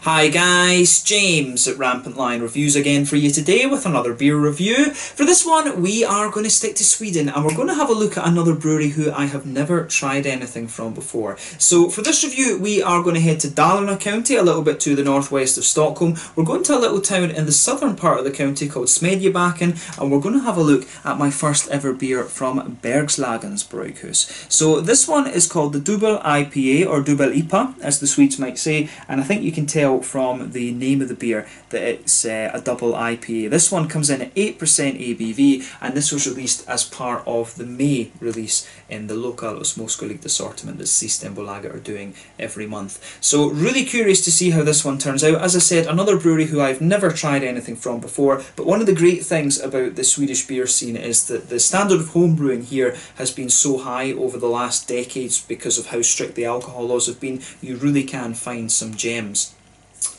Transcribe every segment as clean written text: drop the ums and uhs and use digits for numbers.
Hi guys, James at RampantLionReviews again for you today with another beer review. For this one we are going to stick to Sweden and we're going to have a look at another brewery who I have never tried anything from before. So for this review we are going to head to Dalarna county, a little bit to the northwest of Stockholm. We're going to a little town in the southern part of the county called Smedjebacken, and we're going to have a look at my first ever beer from Bergslagens Brygghus. So this one is called the Dubbel IPA, or Dubbel IPA as the Swedes might say, and I think you can tell from the name of the beer that it's a double IPA. This one comes in at 8% ABV, and this was released as part of the May release in the local småskaligt assortment that Systembolaget are doing every month. So really curious to see how this one turns out. As I said, another brewery who I've never tried anything from before, but one of the great things about the Swedish beer scene is that the standard of home brewing here has been so high over the last decades because of how strict the alcohol laws have been. You really can find some gems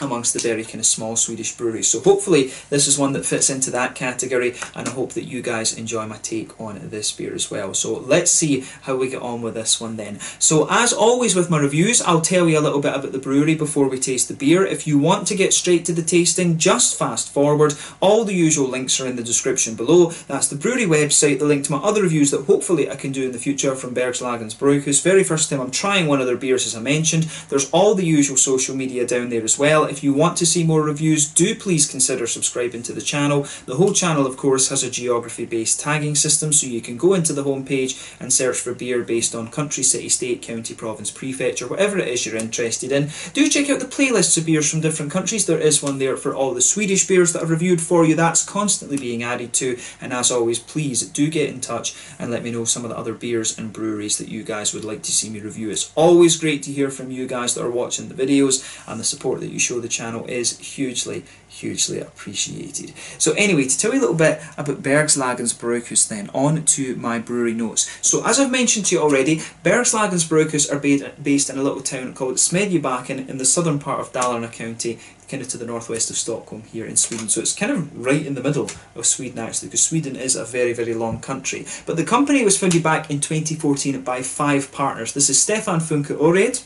amongst the very kind of small Swedish breweries. So hopefully this is one that fits into that category, and I hope that you guys enjoy my take on this beer as well. So let's see how we get on with this one then. So as always with my reviews, I'll tell you a little bit about the brewery before we taste the beer. If you want to get straight to the tasting, just fast forward. All the usual links are in the description below. That's the brewery website, the link to my other reviews that hopefully I can do in the future from Bergslagens Brygghus. Very first time I'm trying one of their beers, as I mentioned. There's all the usual social media down there as well. If you want to see more reviews, do please consider subscribing to the channel. The whole channel, of course, has a geography-based tagging system, so you can go into the homepage and search for beer based on country, city, state, county, province, prefecture, whatever it is you're interested in. Do check out the playlists of beers from different countries. There is one there for all the Swedish beers that I've reviewed for you. That's constantly being added to, and as always, please do get in touch and let me know some of the other beers and breweries that you guys would like to see me review. It's always great to hear from you guys that are watching the videos, and the support that you show the channel is hugely appreciated. So anyway, to tell you a little bit about Bergslagens Brygghus then, on to my brewery notes. So as I've mentioned to you already, Bergslagens Brygghus are based in a little town called Smedjebacken in the southern part of Dalarna county, kind of to the northwest of Stockholm here in Sweden. So it's kind of right in the middle of Sweden actually, because Sweden is a very long country. But the company was founded back in 2014 by 5 partners. This is Stefan Funke Ored,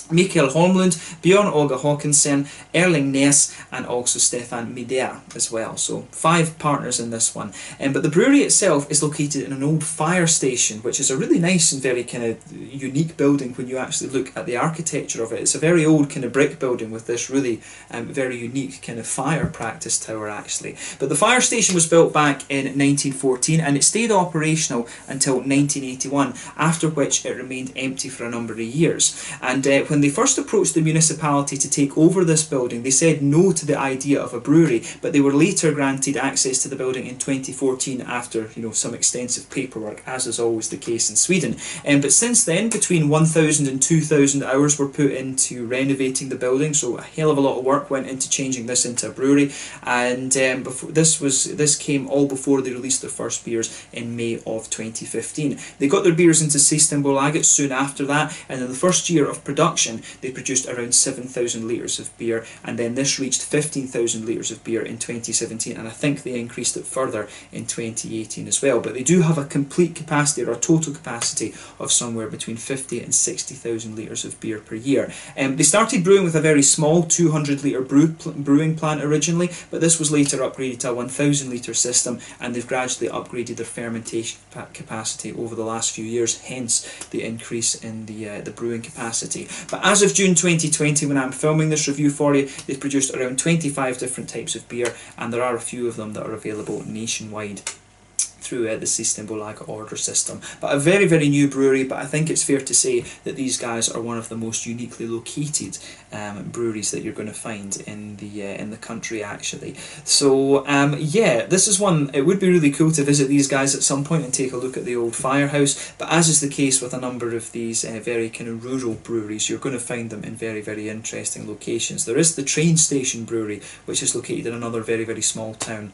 Mikael Holmlund, Björn Åge Håkensen, Erling Ness, and also Stefan Midea as well. So 5 partners in this one. But the brewery itself is located in an old fire station, which is a really nice and very kind of unique building when you actually look at the architecture of it. It's a very old kind of brick building with this really very unique kind of fire practice tower actually. But the fire station was built back in 1914 and it stayed operational until 1981, after which it remained empty for a number of years. And when they first approached the municipality to take over this building, they said no to the idea of a brewery, but they were later granted access to the building in 2014 after, you know, some extensive paperwork, as is always the case in Sweden. But since then, between 1,000 and 2,000 hours were put into renovating the building, so a hell of a lot of work went into changing this into a brewery. And this came all before they released their first beers in May of 2015. They got their beers into Systembolaget soon after that, and in the first year of production they produced around 7,000 litres of beer, and then this reached 15,000 litres of beer in 2017, and I think they increased it further in 2018 as well. But they do have a complete capacity, or a total capacity, of somewhere between 50 and 60,000 litres of beer per year. They started brewing with a very small 200 litre brewing plant originally, but this was later upgraded to a 1,000 litre system, and they've gradually upgraded their fermentation capacity over the last few years, hence the increase in the brewing capacity. But as of June 2020, when I'm filming this review for you, they've produced around 25 different types of beer, and there are a few of them that are available nationwide through the Systembolaget order system. But a very new brewery, but I think it's fair to say that these guys are one of the most uniquely located breweries that you're going to find in the country actually. So yeah, this is one, it would be really cool to visit these guys at some point and take a look at the old firehouse, but as is the case with a number of these very kind of rural breweries, you're going to find them in very interesting locations. There is the train station brewery, which is located in another very small town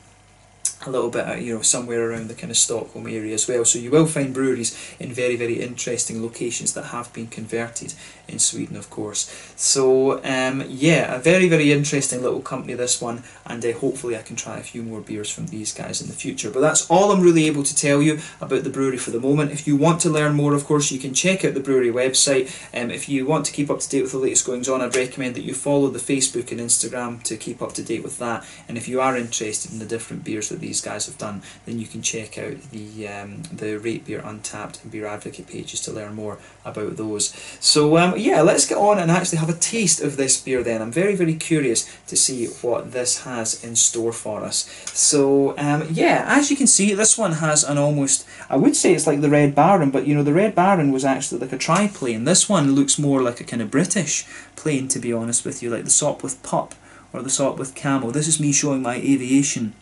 a little bit, you know, somewhere around the kind of Stockholm area as well. So you will find breweries in very, very interesting locations that have been converted in Sweden, of course. So yeah, a very, very interesting little company, this one, and hopefully I can try a few more beers from these guys in the future. But that's all I'm really able to tell you about the brewery for the moment. If you want to learn more, of course, you can check out the brewery website. If you want to keep up to date with the latest goings on, I'd recommend that you follow the Facebook and Instagram to keep up to date with that. And if you are interested in the different beers that these guys have done, then you can check out the Rate Beer, Untappd and Beer Advocate pages to learn more about those. So yeah, let's get on and actually have a taste of this beer then. I'm very, very curious to see what this has in store for us. So yeah, as you can see, this one has an almost, I would say it's like the Red Baron, but you know, the Red Baron was actually like a triplane. This one looks more like a kind of British plane, to be honest with you, like the Sop with Pup or the Sop with Camel. This is me showing my aviation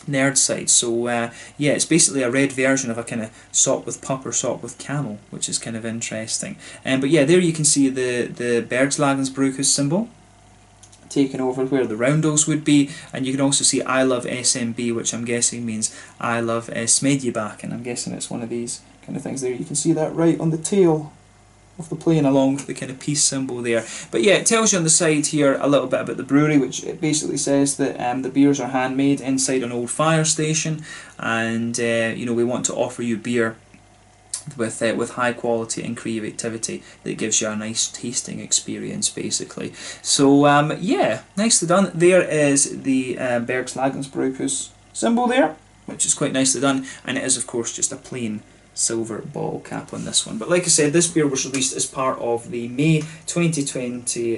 nerd side. So yeah, it's basically a red version of a kind of Sop with Pup or Sop with Camel, which is kind of interesting. But yeah, there you can see the Bergslagens Brygghus symbol taken over where the roundels would be, and you can also see I love SMB, which I'm guessing means I love Smedjebacken. I'm guessing it's one of these kind of things there. You can see that right on the tail of the plane along with the kind of peace symbol there. But yeah, it tells you on the side here a little bit about the brewery, which it basically says that the beers are handmade inside an old fire station, and you know, we want to offer you beer with high quality and creativity that gives you a nice tasting experience, basically. So yeah, nicely done. There is the Bergslagens Brygghus symbol there, which is quite nicely done, and it is of course just a plain silver bottle cap on this one. But like I said, this beer was released as part of the May 2020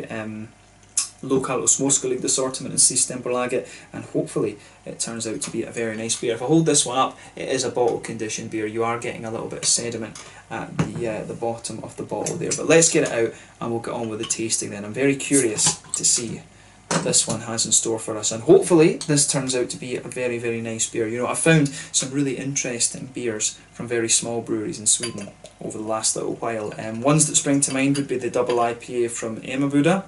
Lokal Småskalig assortment in Systembolaget, and hopefully it turns out to be a very nice beer. If I hold this one up, it is a bottle conditioned beer. You are getting a little bit of sediment at the bottom of the bottle there. But let's get it out and we'll get on with the tasting then. I'm very curious to see what this one has in store for us, and hopefully this turns out to be a very, very nice beer. You know, I found some really interesting beers from very small breweries in Sweden over the last little while. Ones that spring to mind would be the Dubbel IPA from Emmaboda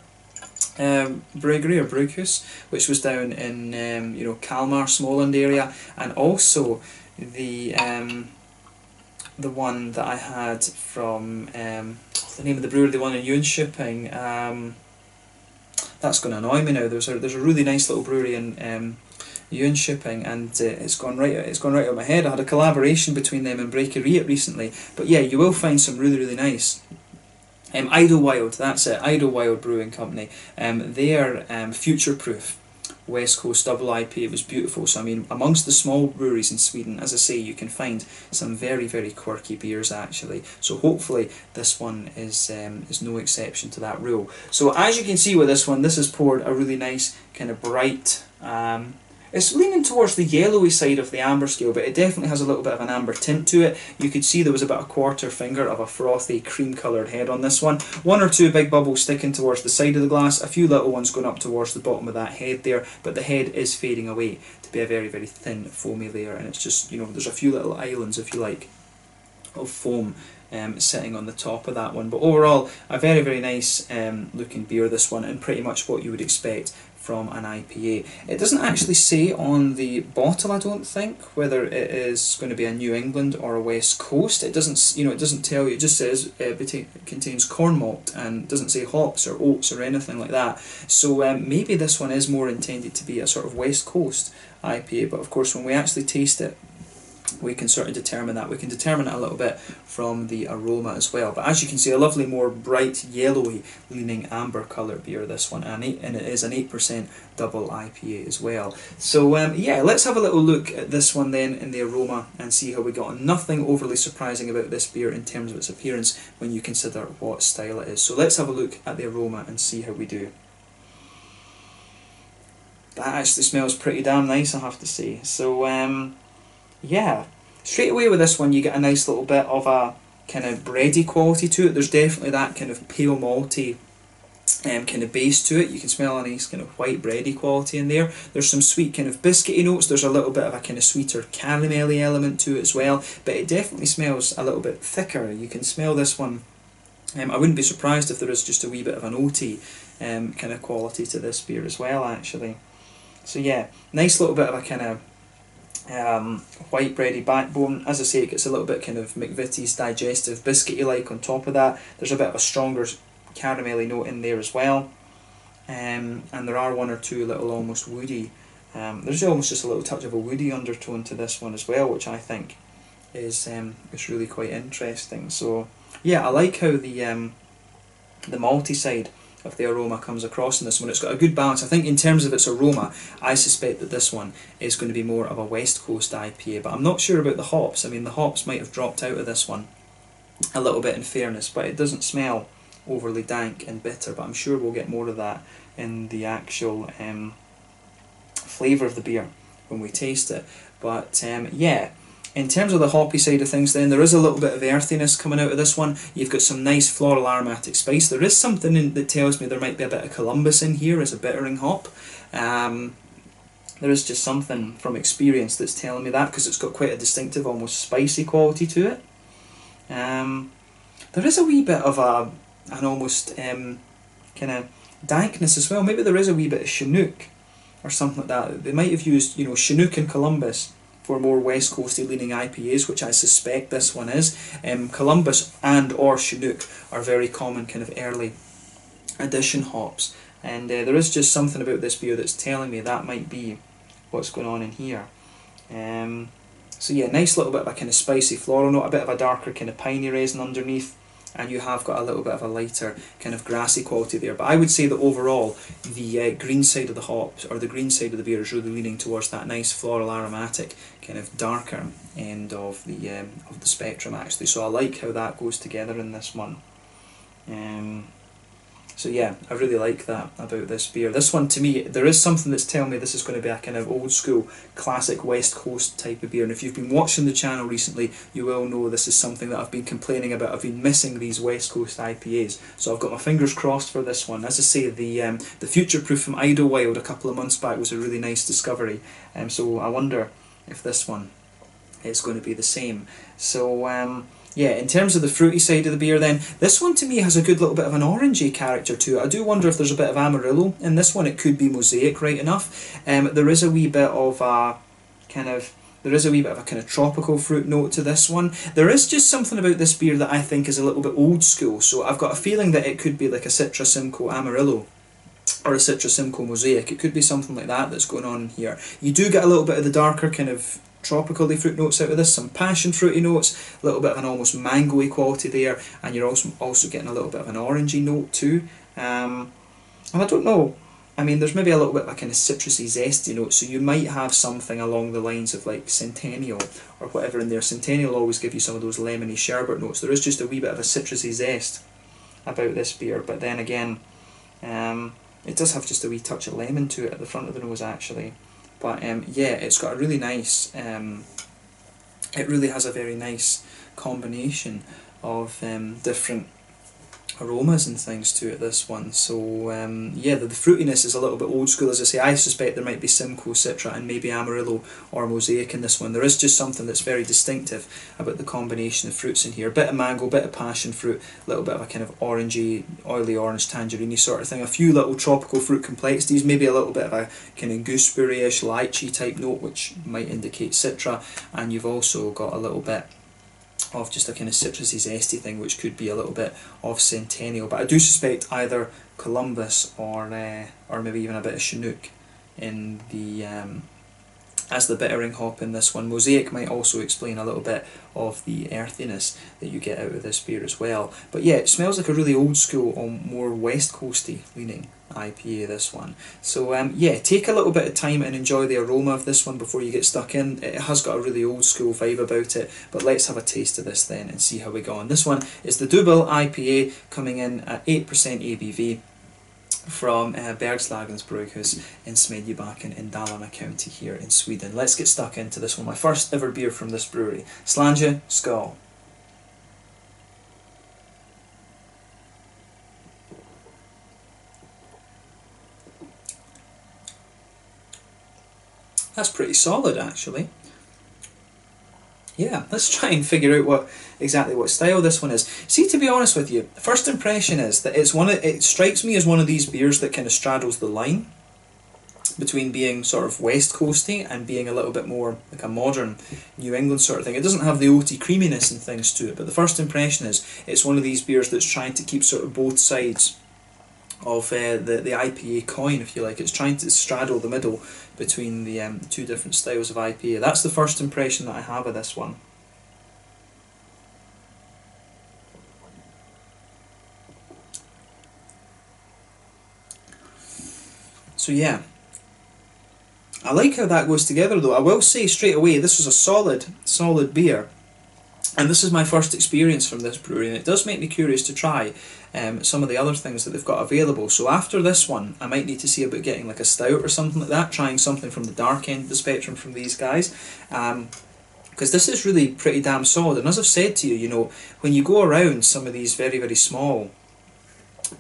Brewery or Brygghus, which was down in you know, Kalmar, Småland area, and also the one that I had from the name of the brewery, the one in Untappd. That's going to annoy me now. There's a really nice little brewery in Untappd, and it's gone right out of my head. I had a collaboration between them and Breakeriet recently, but yeah, you will find some really, really nice. Idlewild, that's it, Idlewild Brewing Company. Their future-proof West Coast Double IPA was beautiful. So I mean, amongst the small breweries in Sweden, as I say, you can find some very, very quirky beers actually. So hopefully this one is no exception to that rule. So as you can see with this one, this is poured a really nice kind of bright. It's leaning towards the yellowy side of the amber scale, but it definitely has a little bit of an amber tint to it. You could see there was about a quarter finger of a frothy cream coloured head on this one. One or two big bubbles sticking towards the side of the glass, a few little ones going up towards the bottom of that head there, but the head is fading away to be a very, very thin foamy layer, and it's just, you know, there's a few little islands, if you like, of foam sitting on the top of that one. But overall, a very, very nice looking beer, this one, and pretty much what you would expect from an IPA. It doesn't actually say on the bottle, I don't think, whether it is going to be a New England or a West Coast. It doesn't, you know, it doesn't tell you. It just says it contains corn malt, and doesn't say hops or oats or anything like that. So maybe this one is more intended to be a sort of West Coast IPA. But of course, when we actually taste it, we can sort of determine that. We can determine it a little bit from the aroma as well. But as you can see, a lovely, more bright, yellowy leaning amber coloured beer, this one, and it is an 8% double IPA as well. So yeah, let's have a little look at this one then in the aroma and see how we got on. Nothing overly surprising about this beer in terms of its appearance when you consider what style it is. So let's have a look at the aroma and see how we do. That actually smells pretty damn nice, I have to say. So yeah, straight away with this one you get a nice little bit of a kind of bready quality to it. There's definitely that kind of pale malty kind of base to it. You can smell a nice kind of white bready quality in there. There's some sweet kind of biscuity notes. There's a little bit of a kind of sweeter caramelly element to it as well, but it definitely smells a little bit thicker. You can smell this one. I wouldn't be surprised if there is just a wee bit of an oaty kind of quality to this beer as well, actually. So yeah, nice little bit of a kind of white bready backbone. As I say, it gets a little bit kind of McVitie's digestive biscuity like on top of that. There's a bit of a stronger caramelly note in there as well, and there are one or two little almost woody. There's almost just a little touch of a woody undertone to this one as well, which I think is really quite interesting. So yeah, I like how the malty side of the aroma comes across in this one. It's got a good balance. I think in terms of its aroma, I suspect that this one is going to be more of a West Coast IPA, but I'm not sure about the hops. I mean, the hops might have dropped out of this one a little bit in fairness, but it doesn't smell overly dank and bitter, but I'm sure we'll get more of that in the actual flavour of the beer when we taste it. But yeah, in terms of the hoppy side of things then, there is a little bit of earthiness coming out of this one. You've got some nice floral aromatic spice. There is something that tells me there might be a bit of Columbus in here as a bittering hop. There is just something from experience that's telling me that, because it's got quite a distinctive, almost spicy quality to it. There is a wee bit of an almost kind of dankness as well. Maybe there is a wee bit of Chinook or something like that. They might have used, you know, Chinook and Columbus for more West Coasty leaning IPAs, which I suspect this one is. Columbus and or Chinook are very common kind of early addition hops, and there is just something about this beer that's telling me that might be what's going on in here. So yeah, nice little bit of a kind of spicy floral note, a bit of a darker kind of piney resin underneath, and you have got a little bit of a lighter kind of grassy quality there. But I would say that overall the green side of the hops, or the green side of the beer, is really leaning towards that nice floral aromatic kind of darker end of the spectrum actually. So I like how that goes together in this one. So yeah, I really like that about this beer. This one, to me, there is something that's telling me this is going to be a kind of old school, classic West Coast type of beer. And if you've been watching the channel recently, you will know this is something that I've been complaining about. I've been missing these West Coast IPAs. So I've got my fingers crossed for this one. As I say, the Future Proof from Idlewild a couple of months back was a really nice discovery. So I wonder if this one is going to be the same. So yeah, in terms of the fruity side of the beer then, this one to me has a good little bit of an orangey character to it. I do wonder if there's a bit of Amarillo in this one. It could be Mosaic right enough. There is a wee bit of a kind of tropical fruit note to this one. There is just something about this beer that I think is a little bit old school, so I've got a feeling that it could be like a Citra Simcoe Amarillo or a Citra Simcoe Mosaic. It could be something like that that's going on here. You do get a little bit of the darker kind of tropically fruit notes out of this, some passion fruity notes, a little bit of an almost mango-y quality there, and you're also getting a little bit of an orangey note too. And I don't know, I mean, there's maybe a little bit of a kind of citrusy, zesty note, so you might have something along the lines of like Centennial or whatever in there. Centennial will always give you some of those lemony sherbet notes. There is just a wee bit of a citrusy zest about this beer, but then again, it does have just a wee touch of lemon to it at the front of the nose actually. But yeah, it's got a really nice, it really has a very nice combination of different aromas and things to it, this one. So yeah, the fruitiness is a little bit old school, as I say. I suspect there might be Simcoe, Citra and maybe Amarillo or Mosaic in this one. There is just something that's very distinctive about the combination of fruits in here. Bit of mango, bit of passion fruit, a little bit of a kind of orangey, oily orange, tangerine sort of thing. A few little tropical fruit complexities, maybe a little bit of a kind of gooseberry-ish, lychee type note, which might indicate Citra. And you've also got a little bit of just a kind of citrusy zesty thing, which could be a little bit of Centennial, but I do suspect either Columbus or maybe even a bit of Chinook in the as the bittering hop in this one. Mosaic might also explain a little bit of the earthiness that you get out of this beer as well. But yeah, it smells like a really old school or more West Coasty leaning IPA, this one. So yeah, take a little bit of time and enjoy the aroma of this one before you get stuck in. It has got a really old school vibe about it, but let's have a taste of this then and see how we go on. This one is the Dubbel IPA, coming in at 8% ABV from Bergslagens Brygghus in Smedjebacken in Dalarna county here in Sweden. Let's get stuck into this one, my first ever beer from this brewery. Slange, skål. That's pretty solid actually. Yeah, let's try and figure out exactly what style this one is. See, to be honest with you, first impression is that it strikes me as one of these beers that kind of straddles the line between being sort of West Coasty and being a little bit more like a modern New England sort of thing. It doesn't have the oaty creaminess and things to it, but the first impression is it's one of these beers that's trying to keep sort of both sides of the IPA coin, if you like. It's trying to straddle the middle between the two different styles of IPA. That's the first impression that I have of this one. So yeah, I like how that goes together though. I will say straight away, this was a solid beer. And this is my first experience from this brewery, and it does make me curious to try some of the other things that they've got available. So after this one, I might need to see about getting like a stout or something like that, trying something from the dark end of the spectrum from these guys. Because this is really pretty damn solid. And as I've said to you, you know, when you go around some of these very, very small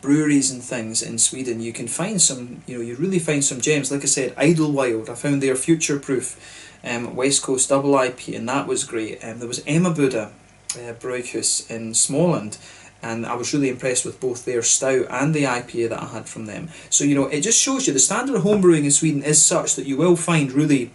breweries and things in Sweden, you can find some, you know, you really find some gems. Like I said, Idlewild, I found their Future Proof West Coast Double IPA, and that was great. There was Emmaboda Brygghus in Småland, and I was really impressed with both their stout and the IPA that I had from them. So, you know, it just shows you the standard of homebrewing in Sweden is such that you will find really,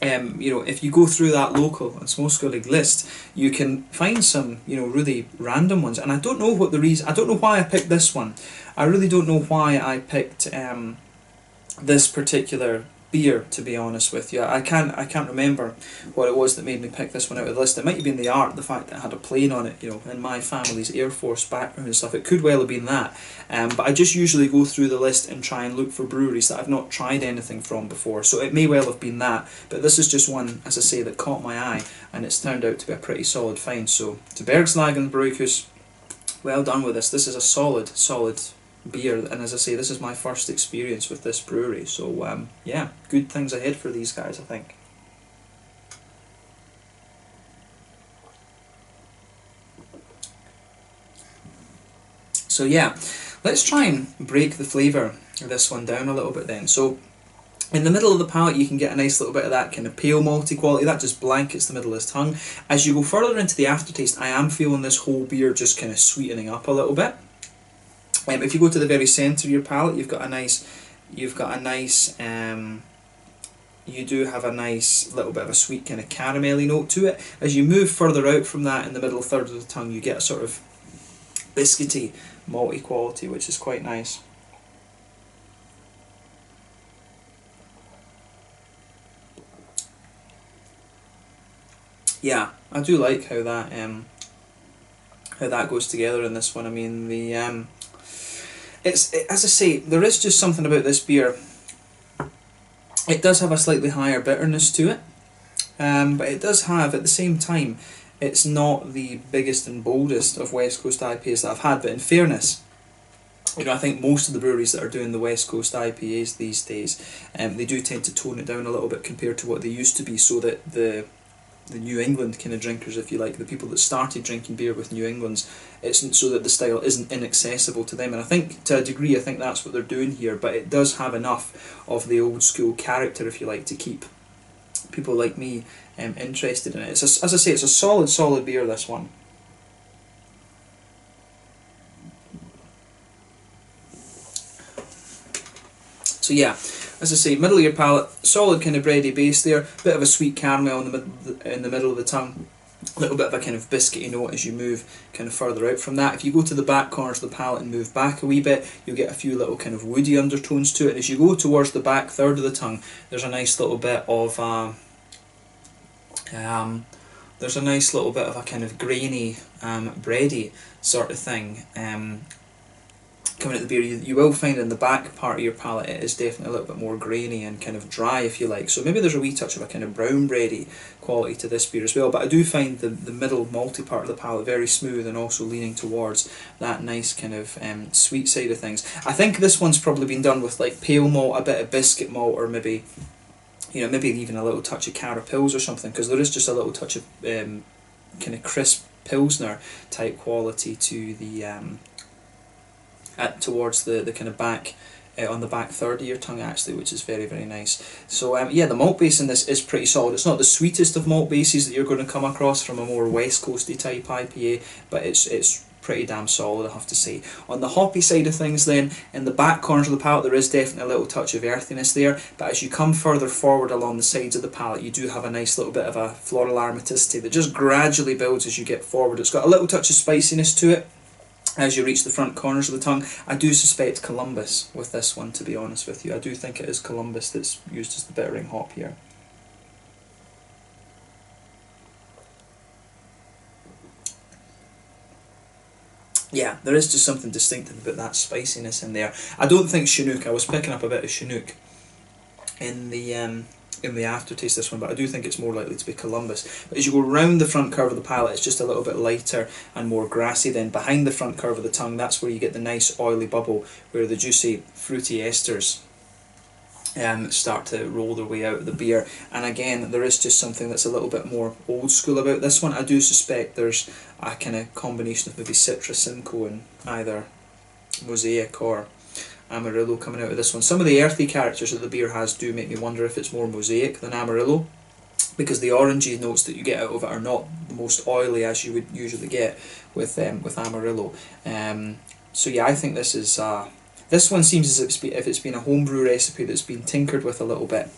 you know, if you go through that local and småskalig list, you can find some, you know, really random ones. And I don't know what the reason, I don't know why I picked this one. I really don't know why I picked this particular beer, to be honest with you. I can't remember what it was that made me pick this one out of the list. It might have been the art, the fact that it had a plane on it, you know, in my family's Air Force background and stuff. It could well have been that. But I just usually go through the list and try and look for breweries that I've not tried anything from before. So it may well have been that. But this is just one, as I say, that caught my eye, and it's turned out to be a pretty solid find. So to Bergslagens Brygghus, well done with this. This is a solid beer, and as I say, this is my first experience with this brewery, so yeah, good things ahead for these guys, I think. So yeah, let's try and break the flavour of this one down a little bit then. So in the middle of the palate you can get a nice little bit of that kind of pale malty quality, that just blankets the middle of the tongue. As you go further into the aftertaste, I am feeling this whole beer just kind of sweetening up a little bit. If you go to the very centre of your palate, you do have a nice little bit of a sweet kind of caramelly note to it. As you move further out from that in the middle third of the tongue, you get a sort of biscuity, malty quality, which is quite nice. Yeah, I do like how that goes together in this one. I mean, the as I say, there is just something about this beer. It does have a slightly higher bitterness to it, but it does have, at the same time, it's not the biggest and boldest of West Coast IPAs that I've had, but in fairness, you know, I think most of the breweries that are doing the West Coast IPAs these days, they do tend to tone it down a little bit compared to what they used to be, so that the New England kind of drinkers, if you like, the people that started drinking beer with New Englands, it's so that the style isn't inaccessible to them. And I think, to a degree, I think that's what they're doing here, but it does have enough of the old school character, if you like, to keep people like me interested in it. It's as I say, it's a solid beer, this one. So yeah, as I say, middle of your palate, solid kind of bready base there, bit of a sweet caramel in the middle of the tongue, a little bit of a kind of biscuity note as you move kind of further out from that. If you go to the back corners of the palate and move back a wee bit, you'll get a few little kind of woody undertones to it. And as you go towards the back third of the tongue, there's a nice little bit of a kind of grainy, bready sort of thing. Coming at the beer, you will find in the back part of your palate it is definitely a little bit more grainy and kind of dry, if you like. So maybe there's a wee touch of a kind of brown bready quality to this beer as well. But I do find the middle malty part of the palate very smooth and also leaning towards that nice kind of sweet side of things. I think this one's probably been done with like pale malt, a bit of biscuit malt, or maybe, you know, maybe even a little touch of Cara Pils or something, because there is just a little touch of kind of crisp Pilsner type quality to the towards the kind of back, on the back third of your tongue actually, which is very, very nice. So yeah, the malt base in this is pretty solid. It's not the sweetest of malt bases that you're going to come across from a more West Coasty type IPA, but it's pretty damn solid, I have to say. On the hoppy side of things then, in the back corners of the palate there is definitely a little touch of earthiness there, but as you come further forward along the sides of the palate you do have a nice little bit of a floral aromaticity that just gradually builds as you get forward. It's got a little touch of spiciness to it as you reach the front corners of the tongue. I do suspect Columbus with this one, to be honest with you. I do think it is Columbus that's used as the bittering hop here. Yeah, there is just something distinctive about that spiciness in there. I don't think Chinook, I was picking up a bit of Chinook in the aftertaste this one, but I do think it's more likely to be Columbus. But as you go round the front curve of the palate, it's just a little bit lighter and more grassy. Then behind the front curve of the tongue, that's where you get the nice oily bubble, where the juicy fruity esters start to roll their way out of the beer. And again, there is just something that's a little bit more old school about this one. I do suspect there's a kind of combination of maybe Citra, Simcoe and either Mosaic or Amarillo coming out of this one. Some of the earthy characters that the beer has do make me wonder if it's more Mosaic than Amarillo, because the orangey notes that you get out of it are not the most oily as you would usually get with Amarillo. So yeah, I think this is this one seems as if it's been a homebrew recipe that's been tinkered with a little bit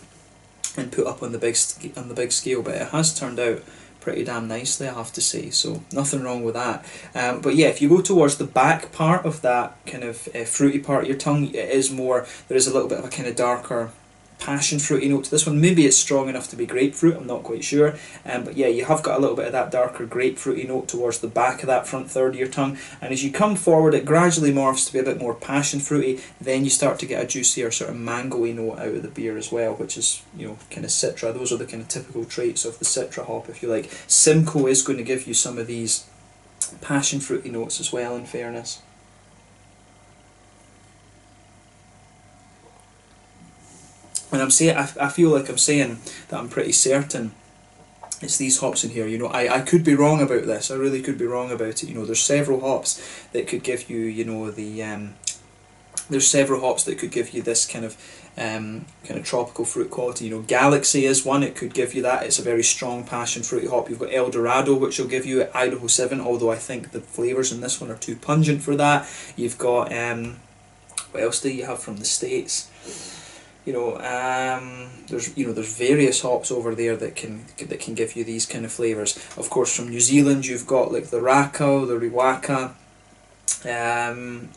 and put up on the big scale, but it has turned out pretty damn nicely, I have to say, so nothing wrong with that. But yeah, if you go towards the back part of that kind of fruity part of your tongue, there is a little bit of a kind of darker passion fruity note to this one. Maybe it's strong enough to be grapefruit, I'm not quite sure, but yeah, you have got a little bit of that darker grapefruity note towards the back of that front third of your tongue, and as you come forward it gradually morphs to be a bit more passion fruity. Then you start to get a juicier sort of mango-y note out of the beer as well, which is, you know, kind of Citra. Those are the kind of typical traits of the Citra hop, if you like. Simcoe is going to give you some of these passion fruity notes as well, in fairness. And I feel like I'm saying that I'm pretty certain it's these hops in here. You know, I could be wrong about this. I really could be wrong about it. You know, there's several hops that could give you, you know, there's several hops that could give you this kind of tropical fruit quality. You know, Galaxy is one. It could give you that. It's a very strong passion fruity hop. You've got El Dorado, which will give you Idaho 7, although I think the flavours in this one are too pungent for that. You've got what else do you have from the States? You know, there's various hops over there that can give you these kind of flavours. Of course, from New Zealand, you've got like the Rakau, the Riwaka.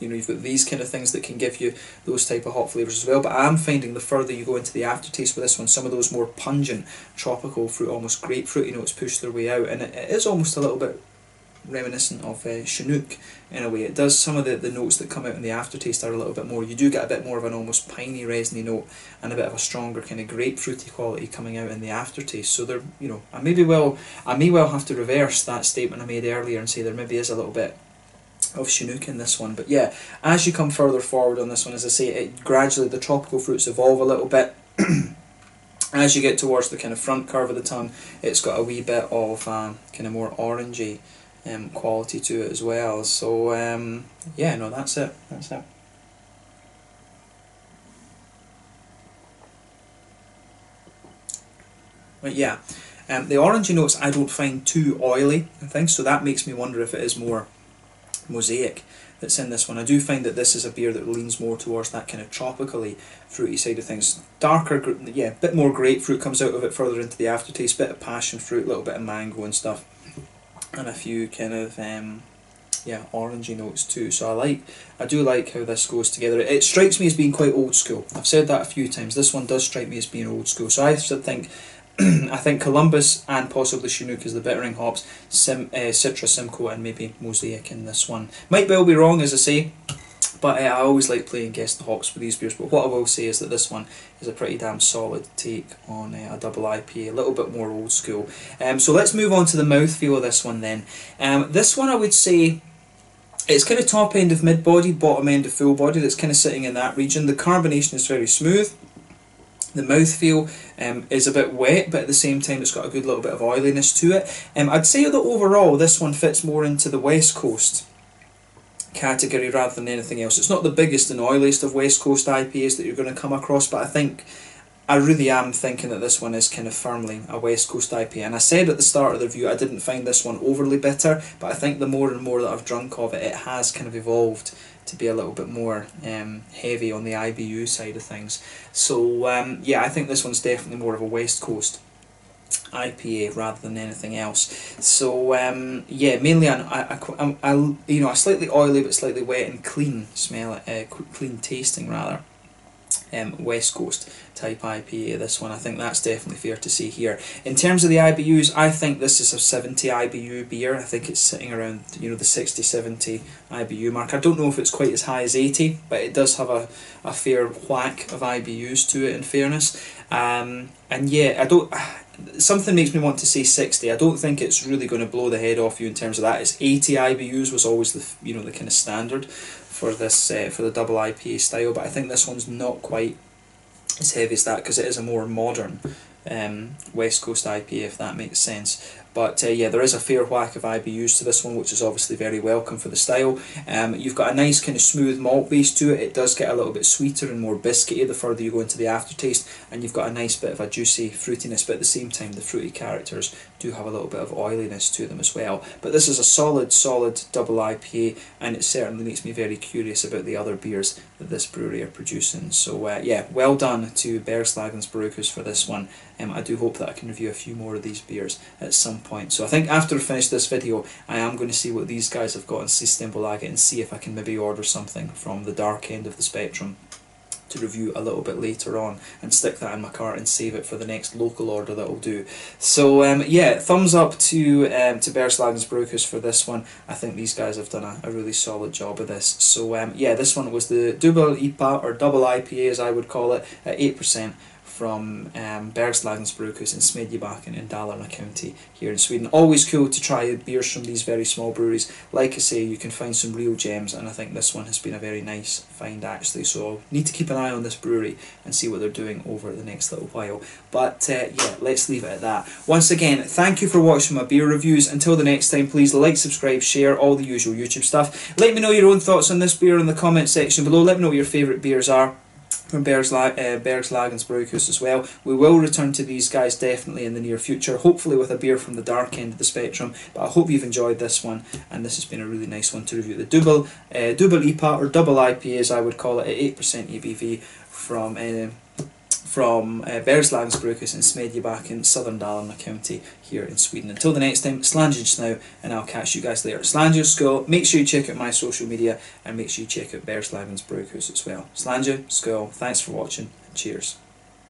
You know, you've got these kind of things that can give you those type of hop flavours as well. But I am finding the further you go into the aftertaste with this one, some of those more pungent tropical fruit, almost grapefruity notes push their way out, and it is almost a little bit reminiscent of Chinook in a way. It does. Some of the notes that come out in the aftertaste are a little bit more, you do get a bit more of an almost piney resiny note and a bit of a stronger kind of grapefruity quality coming out in the aftertaste. So there, you know, I may well have to reverse that statement I made earlier and say there maybe is a little bit of Chinook in this one. But yeah, as you come further forward on this one, as I say, it gradually, the tropical fruits evolve a little bit. As you get towards the kind of front curve of the tongue, it's got a wee bit of kind of more orangey quality to it as well. So yeah, no, that's it. But yeah, the orangey notes I don't find too oily and things, so that makes me wonder if it is more Mosaic that's in this one. I do find that this is a beer that leans more towards that kind of tropically fruity side of things. Darker, yeah, a bit more grapefruit comes out of it further into the aftertaste, bit of passion fruit, a little bit of mango and stuff, and a few kind of yeah, orangey notes too. So I do like how this goes together. It strikes me as being quite old school. I've said that a few times. This one does strike me as being old school. So I think I think Columbus and possibly Chinook is the bittering hops, Citra, Simcoe and maybe Mosaic in this one. Might well be wrong, as I say, but I always like playing guess the hops for these beers. But what I will say is that this one is a pretty damn solid take on a double IPA, a little bit more old school. So let's move on to the mouthfeel of this one then. This one I would say it's kind of top end of mid-body, bottom end of full body, that's kind of sitting in that region. The carbonation is very smooth. The mouthfeel is a bit wet, but at the same time it's got a good little bit of oiliness to it. I'd say that overall this one fits more into the West Coast category rather than anything else. It's not the biggest and oiliest of West Coast IPAs that you're going to come across, but I think I really am thinking that this one is kind of firmly a West Coast IPA. And I said at the start of the review I didn't find this one overly bitter, but I think the more and more that I've drunk of it, it has kind of evolved to be a little bit more heavy on the IBU side of things. So yeah, I think this one's definitely more of a West Coast IPA rather than anything else. So yeah, mainly a slightly oily but slightly wet and clean smell, clean tasting rather. West Coast type IPA, this one. I think that's definitely fair to say here. In terms of the IBUs, I think this is a 70 IBU beer. I think it's sitting around, you know, the 60-70 IBU mark. I don't know if it's quite as high as 80, but it does have a fair whack of IBUs to it, in fairness. And yeah, something makes me want to say 60. I don't think it's really going to blow the head off you in terms of that. It's 80 IBUs was always the, you know, the kind of standard for this for the double IPA style, but I think this one's not quite as heavy as that because it is a more modern West Coast IPA, if that makes sense. But yeah, there is a fair whack of IBUs to this one, which is obviously very welcome for the style. You've got a nice kind of smooth malt base to it. It does get a little bit sweeter and more biscuity the further you go into the aftertaste, and you've got a nice bit of a juicy fruitiness, but at the same time the fruity characters do have a little bit of oiliness to them as well. But this is a solid double IPA, and it certainly makes me very curious about the other beers that this brewery are producing. So yeah, well done to Bergslagens Brygghus for this one. I do hope that I can review a few more of these beers at some point. So I think after I finish this video, I am going to see what these guys have got in Systembolaget and see if I can maybe order something from the dark end of the spectrum to review a little bit later on and stick that in my cart and save it for the next local order that I'll do. So yeah, thumbs up to Bergslagens Brygghus for this one. I think these guys have done a really solid job of this. So yeah, this one was the Dubbel IPA, or double IPA as I would call it, at 8%. From Bergslagens Brygghus in Smedjebacken in Dalarna County here in Sweden. Always cool to try beers from these very small breweries. Like I say, you can find some real gems, and I think this one has been a very nice find actually. So I'll need to keep an eye on this brewery and see what they're doing over the next little while. But yeah, let's leave it at that. Once again, thank you for watching my beer reviews. Until the next time, please like, subscribe, share, all the usual YouTube stuff. Let me know your own thoughts on this beer in the comment section below. Let me know what your favourite beers are from Bergslagens Brygghus as well. We will return to these guys definitely in the near future, hopefully with a beer from the dark end of the spectrum. But I hope you've enjoyed this one, and this has been a really nice one to review. The Dubbel IPA, or double IPA as I would call it, at 8% ABV from Bergslagens Brygghus in Smedjebacken, southern Dalarna County here in Sweden. Until the next time, Slangen now, and I'll catch you guys later. Slangen Skull. Make sure you check out my social media, and make sure you check out Bergslagens Brygghus as well. Slangen Skull. Thanks for watching, and cheers.